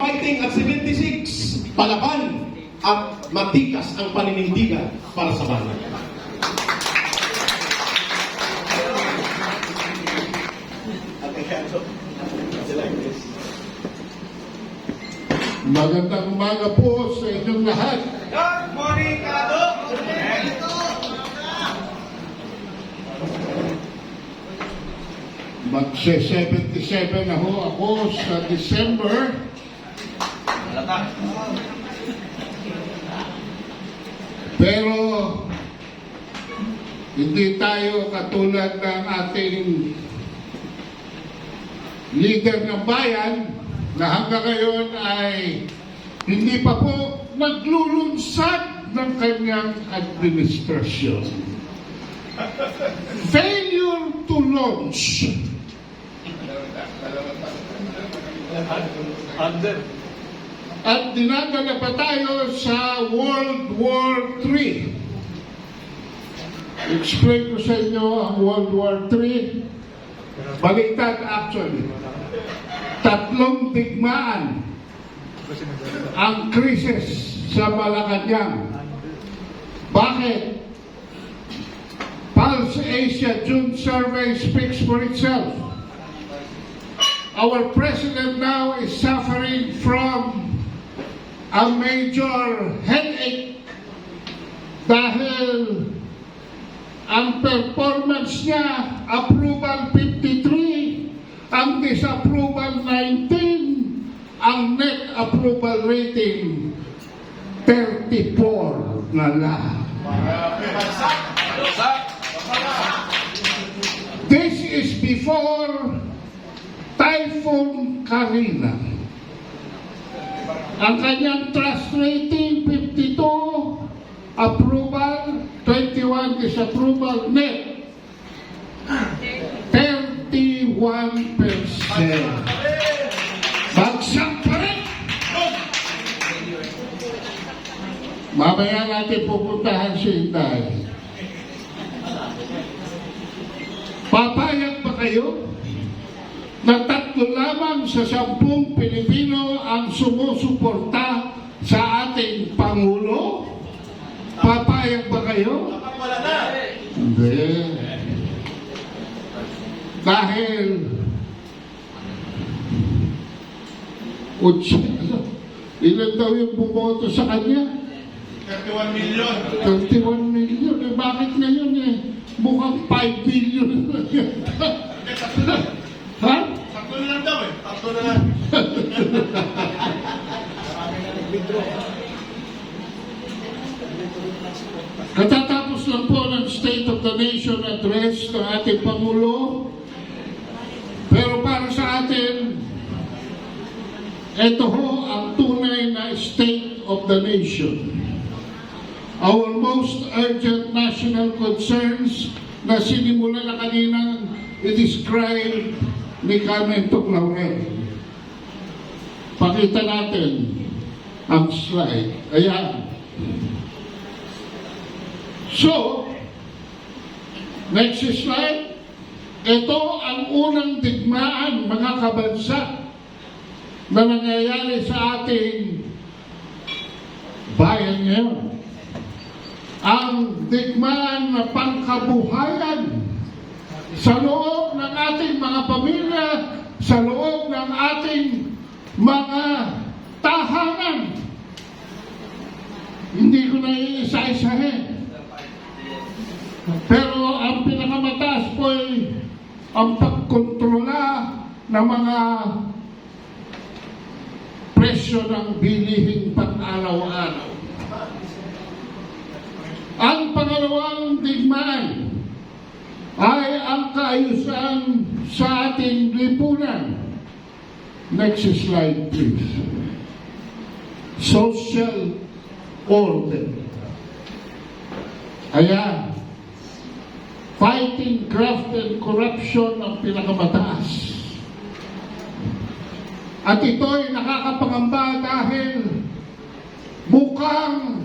Fighting at 76, palaban at matikas ang paninindigan para sa bayan. Magandang umaga po sa inyong lahat. Good morning, Kado! Magse-77 na ho ako sa December. Pero hindi tayo katulad ng ating leader ng bayan na hanggang ngayon ay hindi pa po naglulunsad ng kanyang administrasyon. Failure to launch. At dinadala pa tayo sa World War III. Explain ko sa inyo ang World War III. Baliktad actually. 3 digmaan ang krisis sa Malacanang. Bakit? Pulse Asia June survey speaks for itself. Our president now is suffering from a major headache dahil ang performance niya, approval 53, ang disapproval 19, ang net approval rating 34 na lang. This is before Typhoon Karina. Ang kanyang trust rating 52, approval 21, disapproval net 31%. Bagsak pa rin. Mamaya natin pupuntahan si Inday. Papayag ba kayo na 3 lamang sa 10 Pilipino ang sumusuporta sa ating Pangulo? Papayag ba kayo? Hindi. Dahil ilan daw yung bumoto sa kanya? 31 million. 31 million. Eh, bakit ngayon mukhang 5 billion na yata? Ha? Sakto na lang daw eh. Sakto na lang. Katatapos lang po ng State of the Nation address ng ating Pangulo. Pero para sa atin, ito ho ang tunay na State of the Nation. Our most urgent national concerns na sinimula na kaninang i-describe ni Carmen Tuclaurel. Pakita natin ang slide. Ayan. So, next slide. Ito ang unang digmaan, mga kabansa, na nangyayari sa ating bayan ngayon. Ang digmaan na pangkabuhayan sa loob ng ating mga pamilya, sa loob ng ating mga tahanan. Hindi ko na iisa-isahin. Pero ang pinakamataas po ay ang pagkontrola ng mga presyo ng bilihing pang-araw-araw. Ang pangalawang digmaan ay ang kaayusan sa ating lipunan. Next slide, please. Social order. Ayan. Fighting graft and corruption ang pinakamataas. At ito'y nakakapangamba dahil mukhang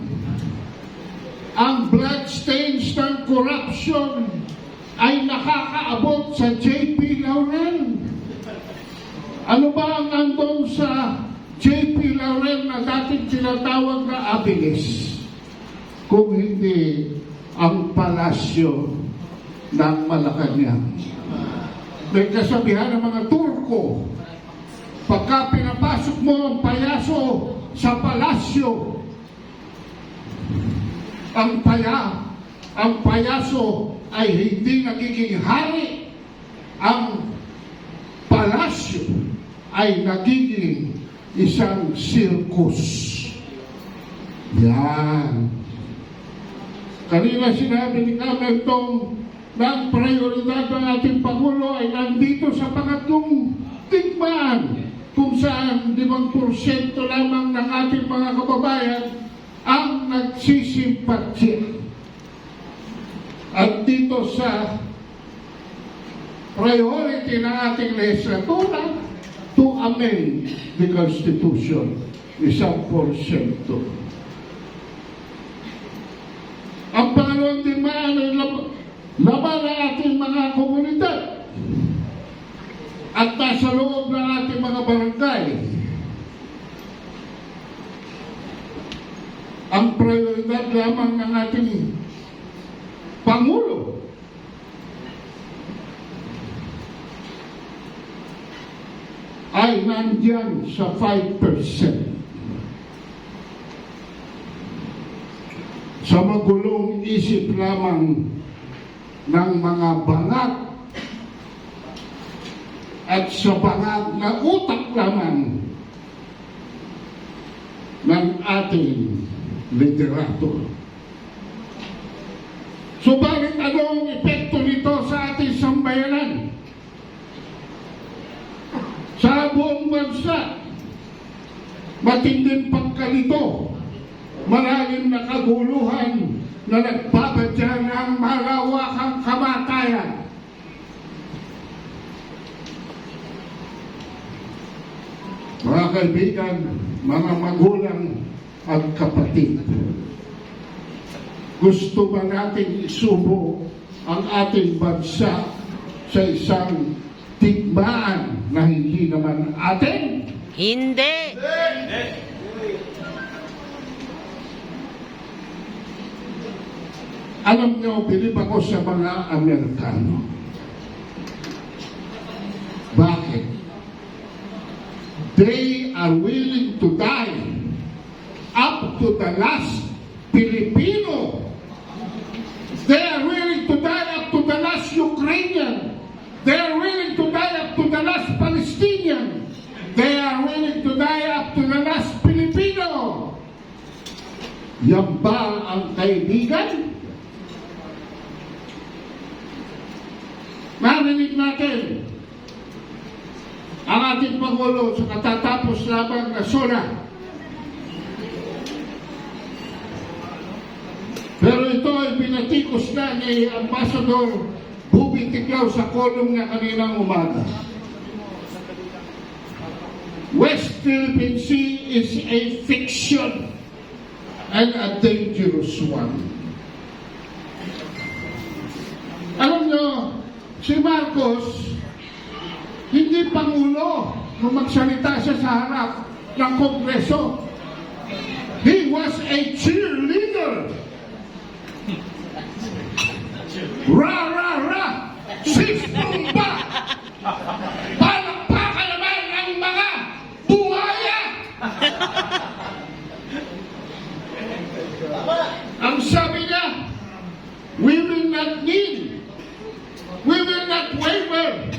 ang bloodstains ng corruption ay nakakaabot sa JP Laurel. Ano ba ang nandun sa JP rin na dating tinatawag na Abilis, kung hindi ang palasyo ng Malacanang. May kasabihan ng mga Turko, pagka pinapasok mo ang payaso sa palasyo, ang payaso ay hindi nagiging hari, ang palasyo ay nagiging isang sirkus. Yan. Kanina sinabi ni Hamilton na ang prioridad ng ating Pangulo ay nandito sa pangatlong digmaan, kung saan 5% lamang ng ating mga kababayan ang nagsisimpatya. At dito sa priority ng ating legislatura to amend the Constitution, 1%. Ang pangalawang digmaan ay laban ng ating mga komunidad at nasa loob ng ating mga barangay. Ang prioridad lamang ng ating Pangulo ay nandyan sa 5%. Sa magulong isip lamang ng mga bangat at sa bangat na utak lamang ng ating liderato. Subalit ano ang epekto nito sa ating sambayanan? Sa buong bansa, matinding pagkalito, malalim na kaguluhan na nagbabadya ng malawakang kamatayan. Mga kaibigan, mga magulang at kapatid, gusto ba natin isubo ang ating bansa sa isang digmaan na hindi naman atin? Hindi! Alam nyo, bilib ako sa mga Amerikano. Bakit? They are willing to die up to the last Filipino. They are willing to die up to the last Ukrainian. They are willing to die up to the last Palestinian. They are willing to die up to the last Filipino. Yan ba ang kaibigan? Narinig natin ang ating Pangulo sa katatapos lamang na SONA. Pero ito ay pinatikos na ni Ambassador Bubi Tiklao sa kolong niya kaninang umaga. West Philippine Sea is a fiction and a dangerous one. Alam nyo, si Marcos, hindi Pangulo nung magsalita siya sa harap ng Kongreso. He was a cheerleader. Ra, ra, ra! Sis Pumba! Palakpakan naman ang mga buhaya! Ang sabi niya, we will not need, we will not waver.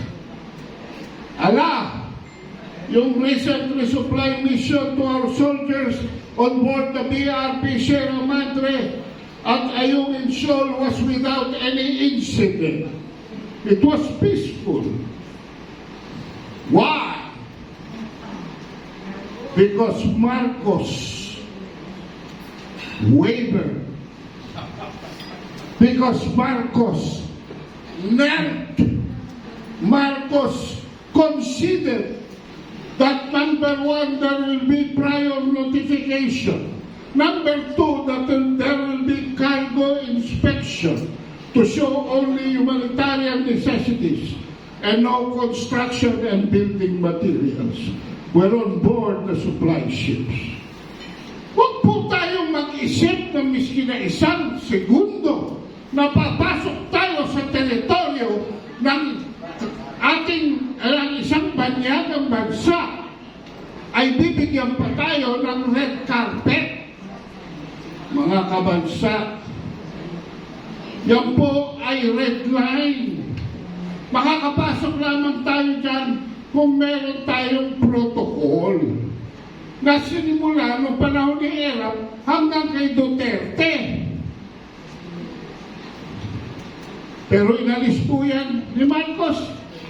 Ala, yung recent resupply mission to our soldiers on board the BRP Sierra Madre at Ayungin Shoal was without any incident. It was peaceful. Why? Because Marcos wavered. Because Marcos knelt. Marcos considered that number one, there will be prior notification. Number two, that there will be cargo inspection to show only humanitarian necessities and no construction and building materials. were on board the supply ships. Huwag po tayong mag-isip ng miski na isang segundo na papasok tayo sa teritoryo ng ating isang banyagang bansa ay bibigyan pa tayo ng red carpet. Mga kabansa, yan po ay red line. Makakapasok lamang tayo dyan kung meron tayong protocol na sinimula noong panahon ni Erap hanggang kay Duterte. Pero inalis po yan ni Marcos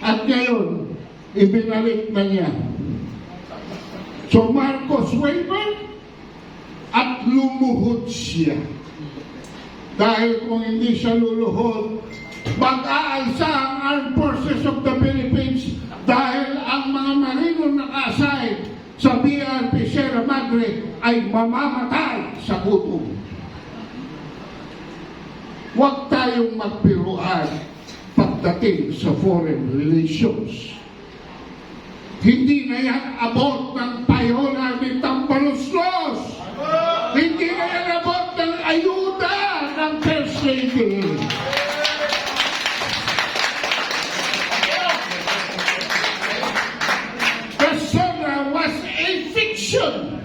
at ngayon, ibinalik na niya. So Marcos wavered at lumuhod siya. Dahil kung hindi siya luluhod, mag-aalsa ang Armed Forces of the Philippines dahil ang mga marino naka-assign sa BRP Sierra Madre ay mamamatay sa gutom. Huwag tayong magbiruan pagdating sa foreign relations. Hindi na yan abot ng payola ni Tambaloslos. Hindi na yan abot ng ayuda ng First Lady. The SONA was a fiction.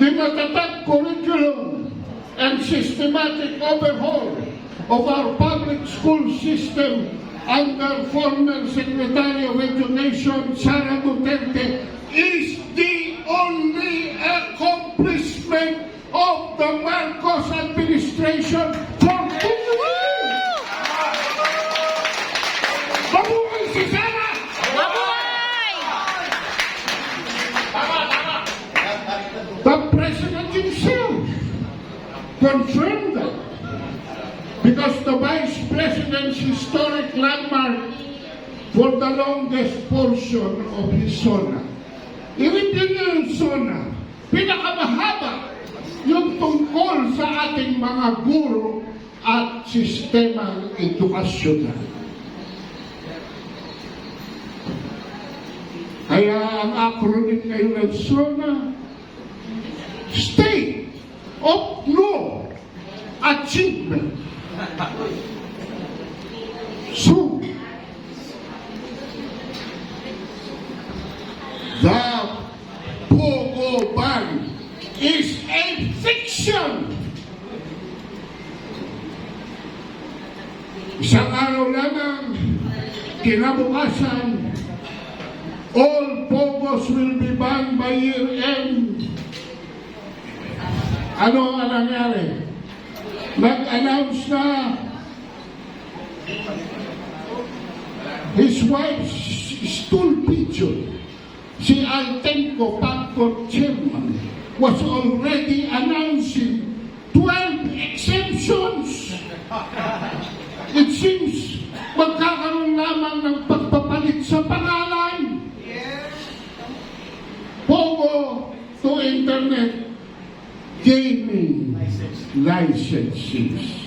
The matatag curriculum and systematic overhaul of our public school system under former Secretary of Education Sara Duterte is the only accomplishment of the Marcos administration for 2 years. Mabuhay si Sara! The President himself confirmed that. Because the Vice President's historic landmark for the longest portion of his SONA. I-review niyo yung SONA. Pinakamahaba yung tungkol sa ating mga guro at sistemang edukasyonal. Kaya ang acronym ngayon ng SONA, State of No Achievement. So, the Pogo Ban is a fiction. Isang araw lamang, kinabukasan, all Pogos will be banned by year end. Ano ang nangyari? Nag-announce na his wife's stool pigeon, si Altenco Pactor Chairman, was already announcing 12 exemptions. It seems magkakaroon lamang ng pagpapalit sa pangalan. Pogo to internet gaming licenses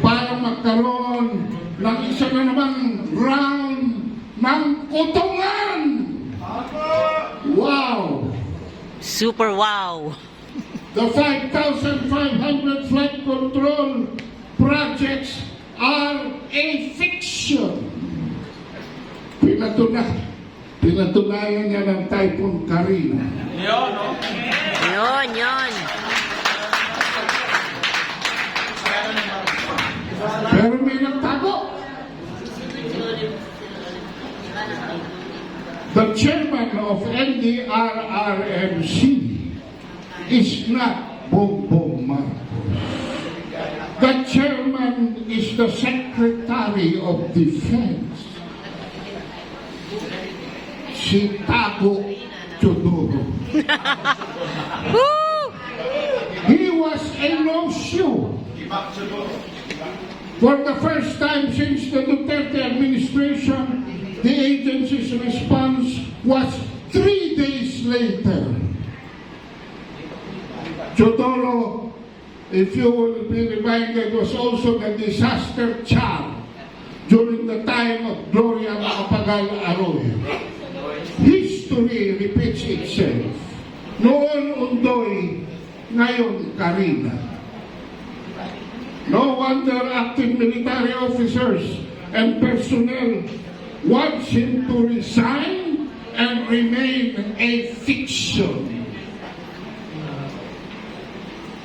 para magkaroon ng isa na namang round ng utungan. Wow! Super wow! The 5,500 flight control projects are a fiction. Pinatunayan niya ng Typhoon Karina. Yon. Pero may nagtago. The chairman of NDRRMC is not Bongbong Marcos. The chairman is the Secretary of Defense, si Tago Teodoro. He was a no-show. For the first time since the Duterte administration, the agency's response was 3 days later. Teodoro, if you will be reminded, was also the disaster child during the time of Gloria Macapagal Arroyo. History repeats itself. Noon Undoy, ngayon Karina. No wonder active military officers and personnel wants him to resign and remain a fiction.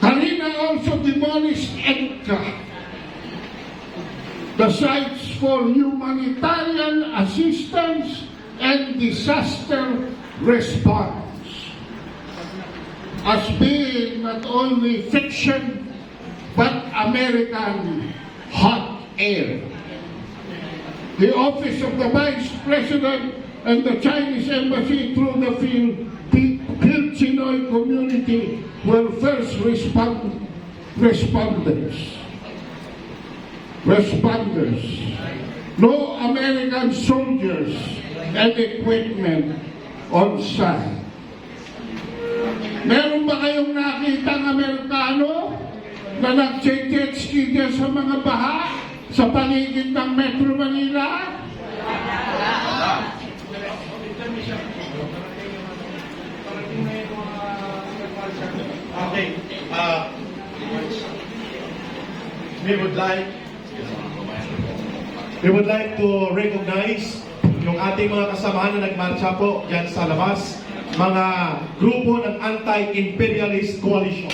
Karina also demolished EDCA, the sites for humanitarian assistance and disaster response, as being not only fiction but American hot air. The Office of the Vice President and the Chinese Embassy through the Phil community were first responders. No American soldiers and equipment on site. Meron ba kayong nakitang Amerikano na nag-jet ski dyan sa mga baha sa paligid ng Metro Manila? Okay. We would like to recognize yung ating mga kasamahan na nagmarcha po dyan sa labas, mga grupo ng Anti-Imperialist Coalition.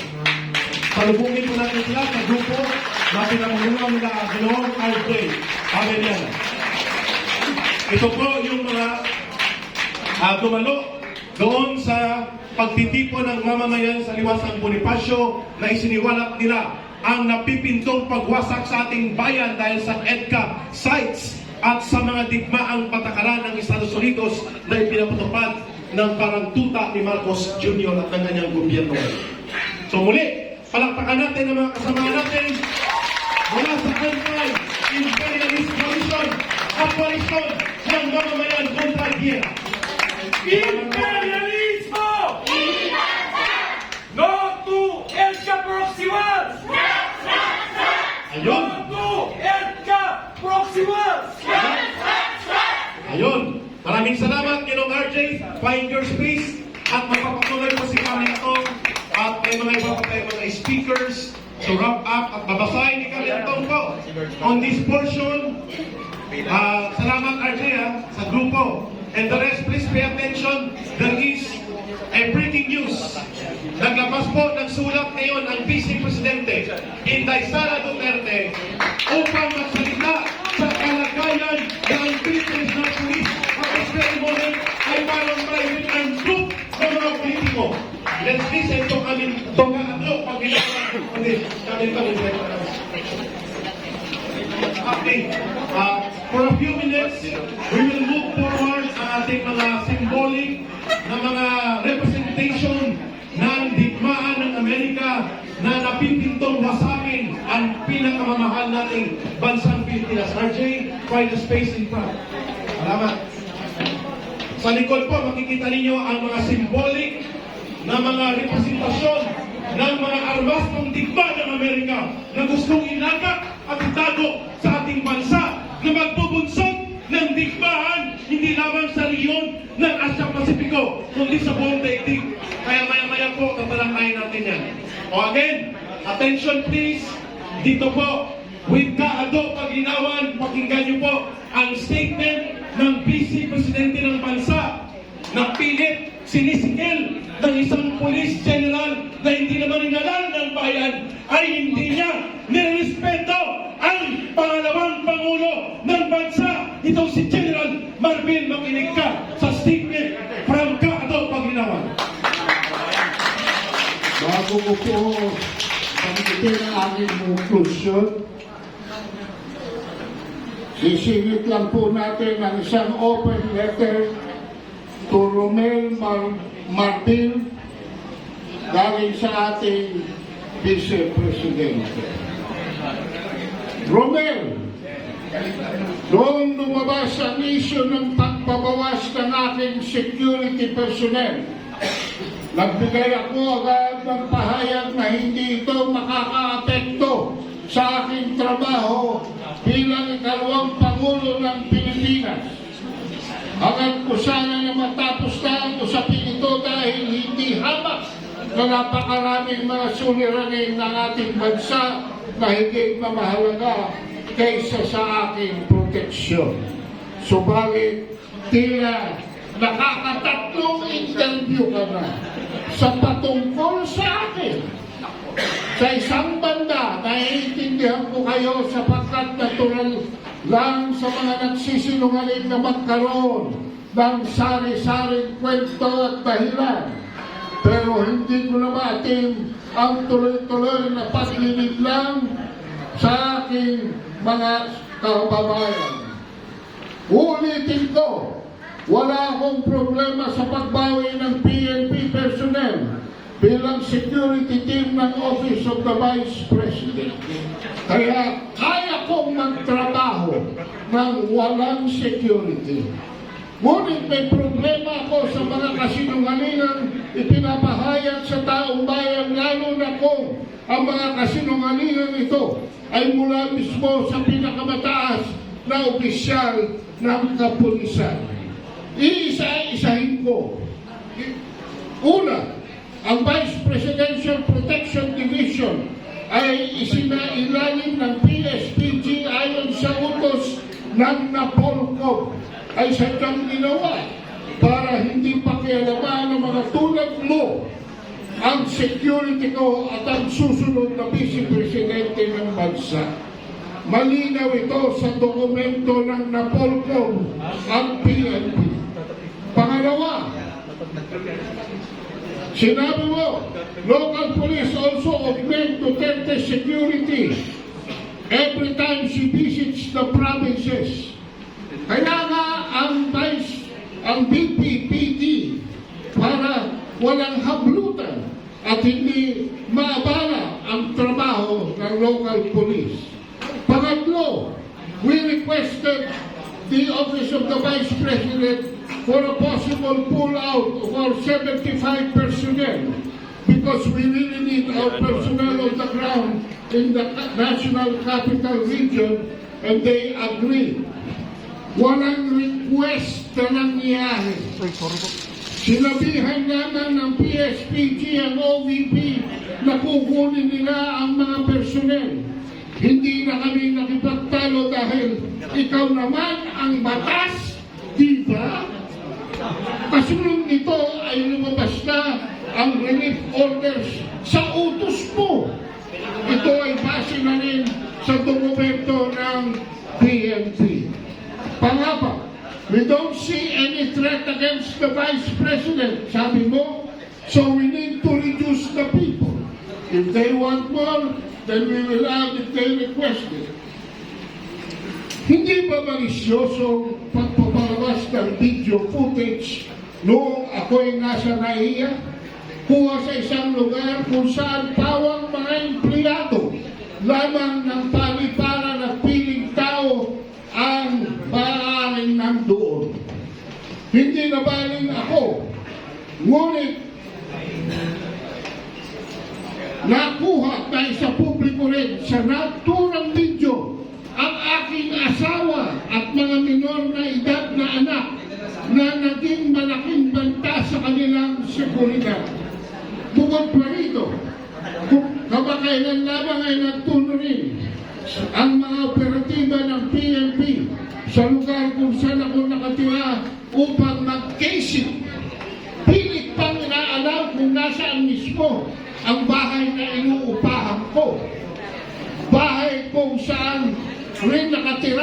Salubungin po natin sila sa grupo na pinamumunuan nila Ginoong RJ Abeliana. Ito po yung mga dumalo doon sa pagtitipon ng mamamayan sa liwasang Bonifacio na isiniwalat nila ang napipintong pagwasak sa ating bayan dahil sa EDCA sites at sa mga digmaang patakaran ng Estados Unidos na ipinapatupad ng parangtuta ni Marcos Jr. at ng kanyang gobyerno. So muli, palakpakan natin ang mga kasama natin mula sa Anti-Imperialist Coalition at koalisyon ng mamamayan kontra Giyera. Imperialismo! No to EDCA Proxy Wars! Ayun! No to EDCA Proxy Wars! Ayun! Maraming salamat, Ginoong RJ. Find your space at magpapatuloy po si Kami Atong at may mga iba pa tayong mga speakers to wrap up at babasahin ni Kami Atong po on this portion. Salamat RJ sa grupo. And the rest, please pay attention. There is a breaking news. Naglabas po ng sulat ngayon ang Vice Presidente Inday Sara Duterte upang magsalita sa kalagayan ng Philippines na police at this very moment ay parang private and group ng mga politiko. Let's listen to amin Tongaadlo pag ginagawa kami. Okay, for a few minutes, we will move forward sa ating mga symbolic na mga representation ng digmaan ng Amerika na napipintong wasakin ang pinakamamahal nating bansang Pilipinas. RJ, find the space in front. Salamat. Sa likod po, makikita ninyo ang mga symbolic na mga representasyon ng mga armas ng digma ng Amerika na gustong ilagak at itago sa ating bansa na magbubunsod ng digmaan hindi lamang sa rehiyon ng Asia Pasipiko kundi sa buong daigdig. Kaya maya-maya po tatalakayin natin yan. O again, attention please. Dito po, with Kaado Paglinawan, pakinggan niyo po ang statement ng Vice Presidente ng bansa na pilit sinisikil ng isang police general na hindi naman inalal ng bayan ay hindi niya nirespeto ang pangalawang pangulo ng bansa. Itong si General Marvin, makinig ka sa statement from Kaado Paglinawan. Bago ko po pagkitin ang aking conclusion, sisingit lang po natin ang isang open letter to Romel Martin galing sa ating Vice Presidente. Romel, noong lumabas ang issue ng pagbabawas ng aking security personnel, nagbigay ako agad ng pahayag na hindi ito makakaapekto sa aking trabaho bilang ikalawang Pangulo ng Pilipinas. Hangad ko sana na matapos na ang usapin ito dahil hindi hamak na napakaraming mga suliranin ng ating bansa na higit na mahalaga kaysa sa aking proteksyon. Subalit, tila nakakatatlong interview ka na sa patungkol sa akin. Sa isang banda, naiintindihan ko kayo sapagkat natural lang sa mga nagsisinungaling na magkaroon ng sari-saring kwento at dahilan. Pero hindi ko na maatim ang tuloy-tuloy na pagliliblang sa aking mga kababayan. Ulitin ko, wala akong problema sa pagbawi ng PNP personnel bilang security team ng Office of the Vice President. Kaya kaya kong magtrabaho ng walang security. Ngunit may problema ako sa mga kasinungalingang ipinapahayag sa taong bayan, lalo na kung ang mga kasinungalingang ito ay mula mismo sa pinakamataas na opisyal ng kapulisan. Iisa-isahin ko. Una, ang Vice Presidential Protection Division ay isinailalim ng PSPG ayon sa utos ng Napolcom ay sadyang ginawa para hindi pakialaman ng mga tulad mo ang security ko at ang susunod na Vice Presidente ng bansa. Malinaw ito sa dokumento ng Napolcom at PNP. Pangalawa, sinabi mo, local police also augment Duterte security every time she visits the provinces. Kaya nga ang BPPD para walang hablutan at hindi maabala ang trabaho ng local police. Pangatlo, we requested the Office of the Vice President for a possible pull-out of our 75 personnel because we really need our personnel on the ground in the National Capital Region, and they agreed. Walang request na nangyari. Sinabihan naman ng PSPG ang OVP na kukunin nila ang mga personnel. Hindi na kami nakipagtalo dahil ikaw naman ang batas, di ba? Kasunod nito ay lumabas na ang relief orders sa utos mo. Ito ay base na rin sa dokumento ng PNP. Pangapa, we don't see any threat against the Vice President, sabi mo, so we need to reduce the people. If they want more, then we will add if they request it. Hindi ba malisyoso pagpapalabas ng video footage noong ako'y nasa NAIA? Kuha sa isang lugar kung saan pawang mga empleyado lamang ng paliparan at piling tao ang maaaring nandoon. Hindi nabaling ako, ngunit nakuha tayo sa publiko rin sa naturang video ang aking asawa at mga minor na edad na anak na naging malaking banta sa kanilang seguridad. Bukod pa rito, kamakailan lamang ay nagtuno rin ang mga operatiba ng PNP sa lugar kung saan ako nakatira upang mag-casing. Pilit pang inaalam kung nasaan mismo ang bahay na inuupahan ko. Bahay kung saan rin nakatira